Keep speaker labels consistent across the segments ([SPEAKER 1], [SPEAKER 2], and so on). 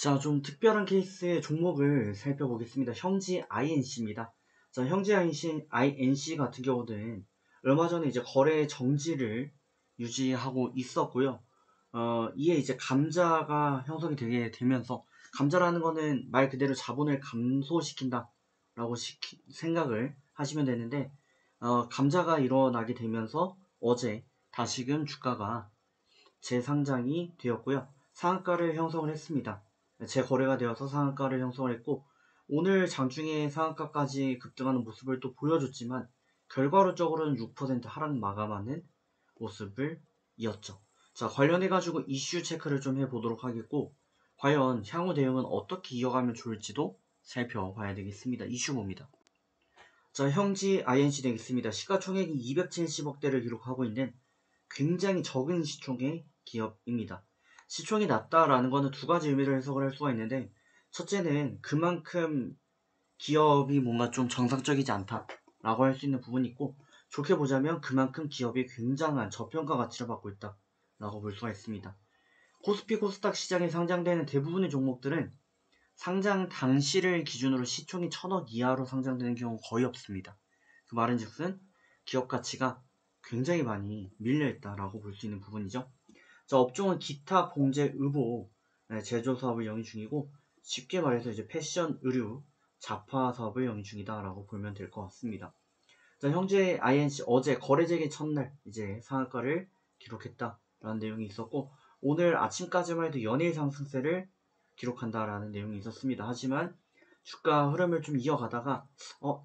[SPEAKER 1] 자, 좀 특별한 케이스의 종목을 살펴보겠습니다. 형지 INC입니다. 자, 형지 INC 같은 경우는 얼마 전에 이제 거래 정지를 유지하고 있었고요. 이에 이제 감자가 형성이 되게 되면서, 감자라는 거는 말 그대로 자본을 감소시킨다라고 생각을 하시면 되는데, 감자가 일어나게 되면서 어제 다시금 주가가 재상장이 되었고요. 상한가를 형성을 했습니다. 재거래가 되어서 상한가를 형성을 했고, 오늘 장중에 상한가까지 급등하는 모습을 또 보여줬지만 결과론적으로는 6% 하락 마감하는 모습을 이었죠. 자, 관련해가지고 이슈 체크를 좀 해보도록 하겠고, 과연 향후 대응은 어떻게 이어가면 좋을지도 살펴봐야 되겠습니다. 이슈 봅니다. 자, 형지 INC 되겠습니다. 시가총액이 270억대를 기록하고 있는 굉장히 적은 시총의 기업입니다. 시총이 낮다라는 것은 두 가지 의미를 해석을 할 수가 있는데, 첫째는 그만큼 기업이 뭔가 좀 정상적이지 않다라고 할 수 있는 부분이 있고, 좋게 보자면 그만큼 기업이 굉장한 저평가 가치를 받고 있다라고 볼 수가 있습니다. 코스피 코스닥 시장에 상장되는 대부분의 종목들은 상장 당시를 기준으로 시총이 1000억 이하로 상장되는 경우 거의 없습니다. 그 말은즉슨 기업 가치가 굉장히 많이 밀려있다라고 볼 수 있는 부분이죠. 자, 업종은 기타, 공제, 의복, 제조 사업을 영위 중이고, 쉽게 말해서 이제 패션, 의류, 자파 사업을 영위 중이다라고 보면 될 것 같습니다. 자, 현재 INC 어제 거래 재개 첫날 이제 상한가를 기록했다라는 내용이 있었고, 오늘 아침까지만 해도 연일 상승세를 기록한다라는 내용이 있었습니다. 하지만 주가 흐름을 좀 이어가다가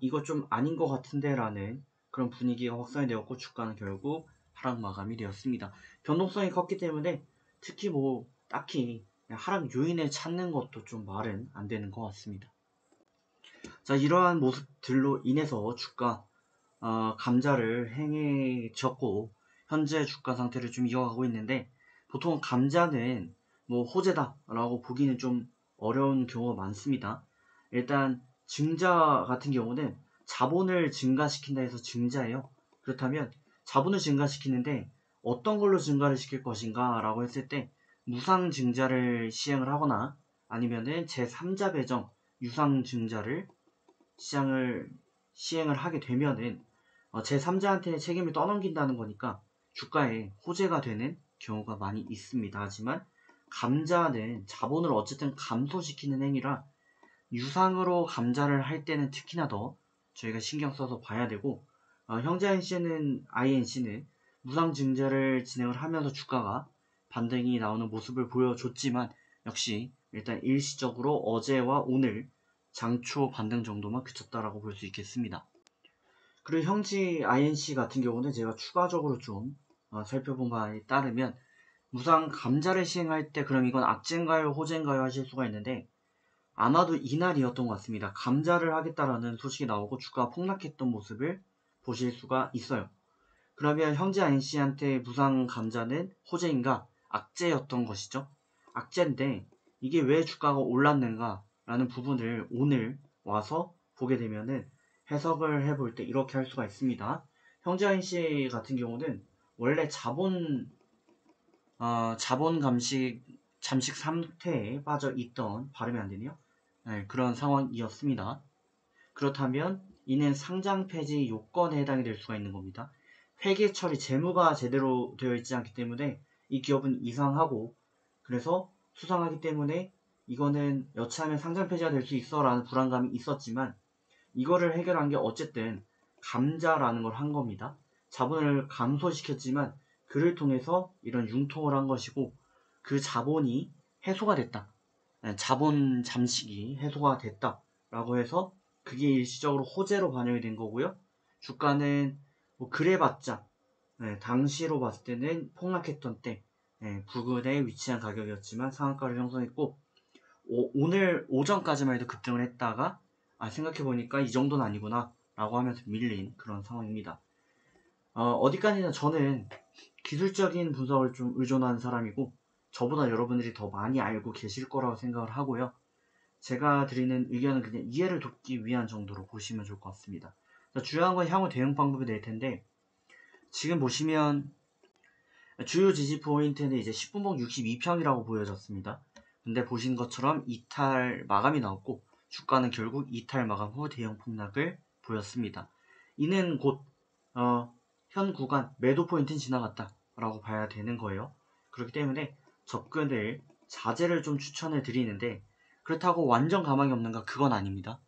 [SPEAKER 1] 이거 좀 아닌 것 같은데 라는 그런 분위기가 확산이 되었고, 주가는 결국 하락 마감이 되었습니다. 변동성이 컸기 때문에 특히 딱히 하락 요인을 찾는 것도 좀 말은 안 되는 것 같습니다. 자, 이러한 모습들로 인해서 주가 감자를 행해졌고, 현재 주가 상태를 좀 이어가고 있는데, 보통 감자는 호재다라고 보기는 좀 어려운 경우가 많습니다. 일단 증자 같은 경우는 자본을 증가시킨다 해서 증자예요. 그렇다면 자본을 증가시키는데 어떤 걸로 증가를 시킬 것인가 라고 했을 때, 무상 증자를 시행을 하거나 아니면은 제3자 배정 유상 증자를 시행을 하게 되면은 제3자한테 책임을 떠넘긴다는 거니까 주가에 호재가 되는 경우가 많이 있습니다. 하지만 감자는 자본을 어쨌든 감소시키는 행위라 유상으로 감자를 할 때는 특히나 더 저희가 신경 써서 봐야 되고, 형제 INC는 무상 증자를 진행을 하면서 주가가 반등이 나오는 모습을 보여줬지만, 역시 일단 일시적으로 어제와 오늘 장초 반등 정도만 그쳤다라고 볼 수 있겠습니다. 그리고 형지 INC 같은 경우는 제가 추가적으로 좀 살펴본 바에 따르면, 무상 감자를 시행할 때 그럼 이건 악재인가요 호재인가요 하실 수가 있는데, 아마도 이날이었던 것 같습니다. 감자를 하겠다라는 소식이 나오고 주가가 폭락했던 모습을 보실 수가 있어요. 그러면 형제 INC한테 무상 감자는 호재인가 악재였던 것이죠. 악재인데 이게 왜 주가가 올랐는가 라는 부분을 오늘 와서 보게 되면은 해석을 해볼 때 이렇게 할 수가 있습니다. 형제 INC 같은 경우는 원래 자본 잠식 상태에 빠져 있던, 발음이 안 되네요. 네, 그런 상황이었습니다. 그렇다면 이는 상장 폐지 요건에 해당이 될 수가 있는 겁니다. 회계 처리 재무가 제대로 되어 있지 않기 때문에 이 기업은 이상하고, 그래서 수상하기 때문에 이거는 여차하면 상장 폐지가 될 수 있어 라는 불안감이 있었지만, 이거를 해결한 게 어쨌든 감자라는 걸 한 겁니다. 자본을 감소시켰지만 그를 통해서 이런 융통을 한 것이고, 그 자본이 해소가 됐다. 자본 잠식이 해소가 됐다라고 해서 그게 일시적으로 호재로 반영이 된 거고요. 주가는 그래봤자 당시로 봤을 때는 폭락했던 때 부근에 위치한 가격이었지만 상한가를 형성했고, 오늘 오전까지만 해도 급등을 했다가 생각해보니까 이 정도는 아니구나 라고 하면서 밀린 그런 상황입니다. 어디까지나 저는 기술적인 분석을 좀 의존하는 사람이고, 저보다 여러분들이 더 많이 알고 계실 거라고 생각을 하고요. 제가 드리는 의견은 그냥 이해를 돕기 위한 정도로 보시면 좋을 것 같습니다. 중요한 건 향후 대응 방법이 될 텐데, 지금 보시면 주요 지지 포인트는 이제 10분봉 62평이라고 보여졌습니다. 근데 보신 것처럼 이탈 마감이 나왔고 주가는 결국 이탈 마감 후 대형 폭락을 보였습니다. 이는 곧 현 구간 매도 포인트는 지나갔다 라고 봐야 되는 거예요. 그렇기 때문에 접근을 자제를 좀 추천을 드리는데 그렇다고 완전 가망이 없는가? 그건 아닙니다.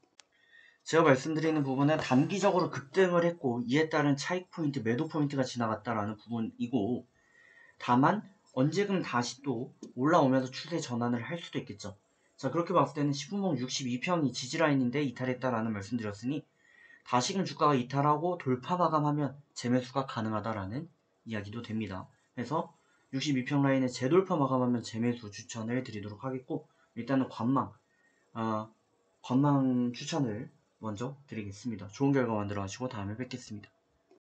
[SPEAKER 1] 제가 말씀드리는 부분은 단기적으로 급등을 했고 이에 따른 차익 포인트, 매도 포인트가 지나갔다라는 부분이고 다만 언제금 다시 또 올라오면서 추세 전환을 할 수도 있겠죠. 자, 그렇게 봤을 때는 10분봉 62평이 지지라인인데 이탈했다라는 말씀드렸으니 다시금 주가가 이탈하고 돌파 마감하면 재매수가 가능하다라는 이야기도 됩니다. 그래서 62평 라인에 재돌파 마감하면 재매수 추천을 드리도록 하겠고 일단은 관망 추천을 먼저 드리겠습니다. 좋은 결과 만들어 가시고 다음에 뵙겠습니다.